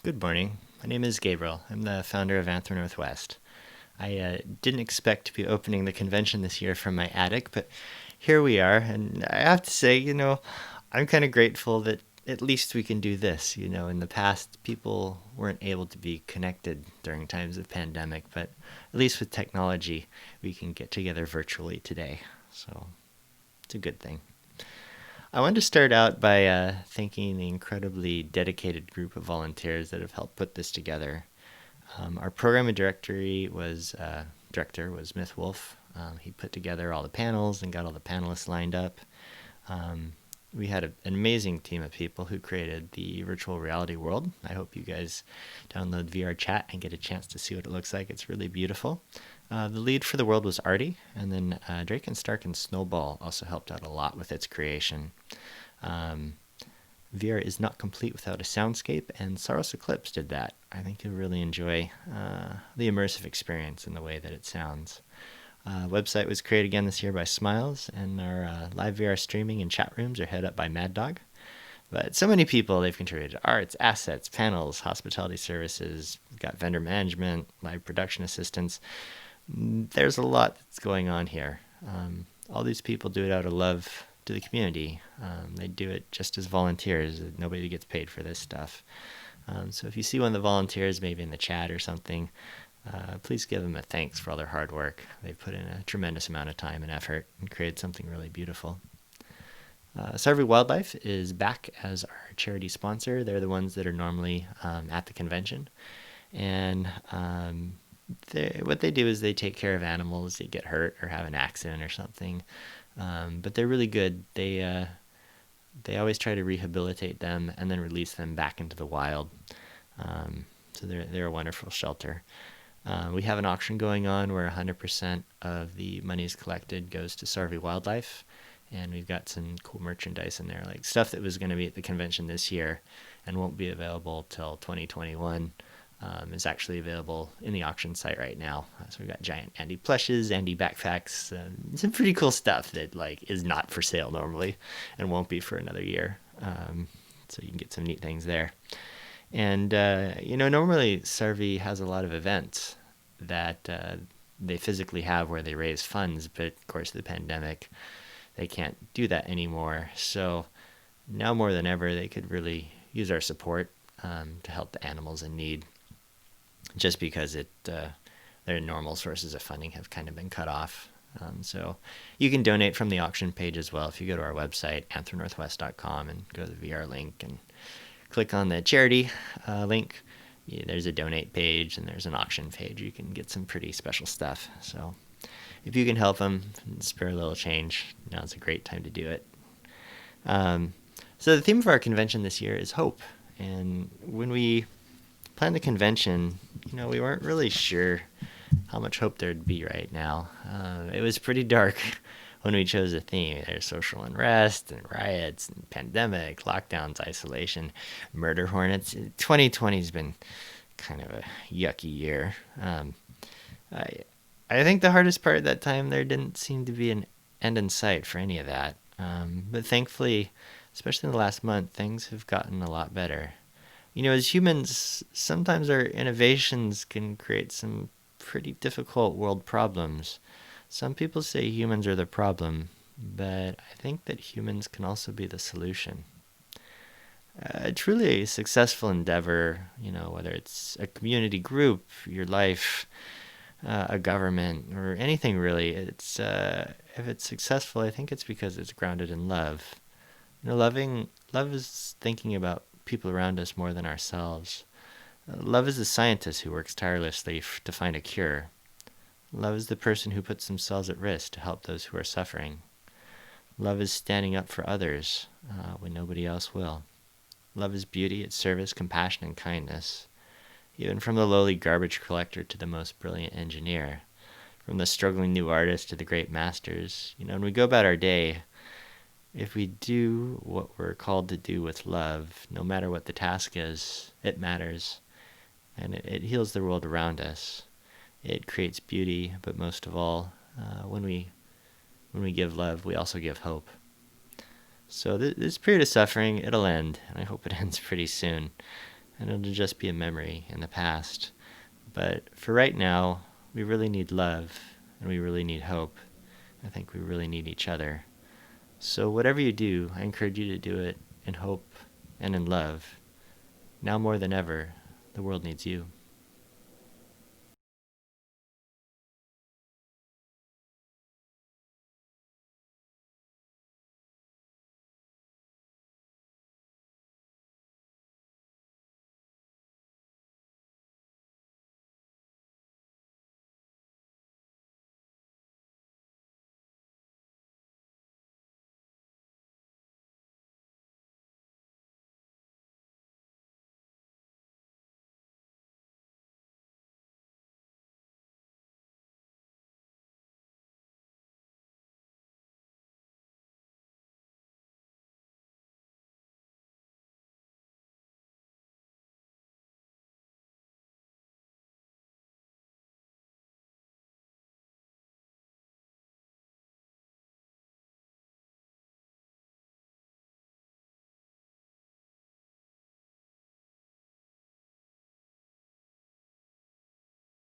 Good morning. My name is Gabriel. I'm the founder of ANW2020. I didn't expect to be opening the convention this year from my attic, but here we are. And I have to say, I'm kind of grateful that at least we can do this. In the past, people weren't able to be connected during times of pandemic, but at least with technology, we can get together virtually today. So it's a good thing. I wanted to start out by thanking the incredibly dedicated group of volunteers that have helped put this together. Our program and director was Myth Wolf. He put together all the panels and got all the panelists lined up. We had an amazing team of people who created the virtual reality world. I hope you guys download VR Chat and get a chance to see what it looks like. It's really beautiful. The lead for the world was Artie, and then Drake and Stark and Snowball also helped out a lot with its creation. VR is not complete without a soundscape, and Saros Eclipse did that. I think you'll really enjoy the immersive experience in the way that it sounds. Website was created again this year by Smiles, and our live VR streaming and chat rooms are headed up by Mad Dog. But so many people, they've contributed arts, assets, panels, hospitality services, we've got vendor management, live production assistants. There's a lot that's going on here. All these people do it out of love to the community. They do it just as volunteers. Nobody gets paid for this stuff. So if you see one of the volunteers maybe in the chat or something, please give them a thanks for all their hard work. They've put in a tremendous amount of time and effort and created something really beautiful. Survey Wildlife is back as our charity sponsor. They're the ones that are normally at the convention. And what they do is they take care of animals that get hurt or have an accident or something. But they're really good. They always try to rehabilitate them and then release them back into the wild. So they're a wonderful shelter. We have an auction going on where 100% of the monies collected goes to Survey Wildlife. And we've got some cool merchandise in there, like stuff that was going to be at the convention this year and won't be available till 2021. Is actually available in the auction site right now. So we've got giant Andy plushes, Andy backpacks, some pretty cool stuff that is not for sale normally and won't be for another year. So you can get some neat things there. And, normally Survey has a lot of events that they physically have where they raise funds, but of course the pandemic, they can't do that anymore. So now more than ever, they could really use our support to help the animals in need. Just because their normal sources of funding have kind of been cut off. So you can donate from the auction page as well. If you go to our website, anthronorthwest.com, and go to the VR link and click on the charity link, there's a donate page and there's an auction page. You can get some pretty special stuff. So if you can help them and spare a little change, now's a great time to do it. So the theme of our convention this year is hope. And when we planned the convention, we weren't really sure how much hope there'd be right now. It was pretty dark when we chose a theme. There's social unrest and riots and pandemic, lockdowns, isolation, murder hornets. 2020 has been kind of a yucky year. I think the hardest part at that time, there didn't seem to be an end in sight for any of that. But thankfully, especially in the last month, things have gotten a lot better. As humans, sometimes our innovations can create some pretty difficult world problems. Some people say humans are the problem, but I think that humans can also be the solution. Truly a successful endeavor, whether it's a community group, your life, a government, or anything really, if it's successful, I think it's because it's grounded in love. Love is thinking about people around us more than ourselves. Love is the scientist who works tirelessly to find a cure. Love is the person who puts themselves at risk to help those who are suffering. Love is standing up for others when nobody else will. Love is beauty, its service, compassion, and kindness. Even from the lowly garbage collector to the most brilliant engineer, from the struggling new artist to the great masters, when we go about our day, if we do what we're called to do with love, no matter what the task is, it matters. And it heals the world around us. It creates beauty, but most of all, when we give love, we also give hope. So this period of suffering, it'll end, and I hope it ends pretty soon. and it'll just be a memory in the past. But for right now, we really need love, and we really need hope. I think we really need each other. So whatever you do, I encourage you to do it in hope and in love. Now more than ever, the world needs you.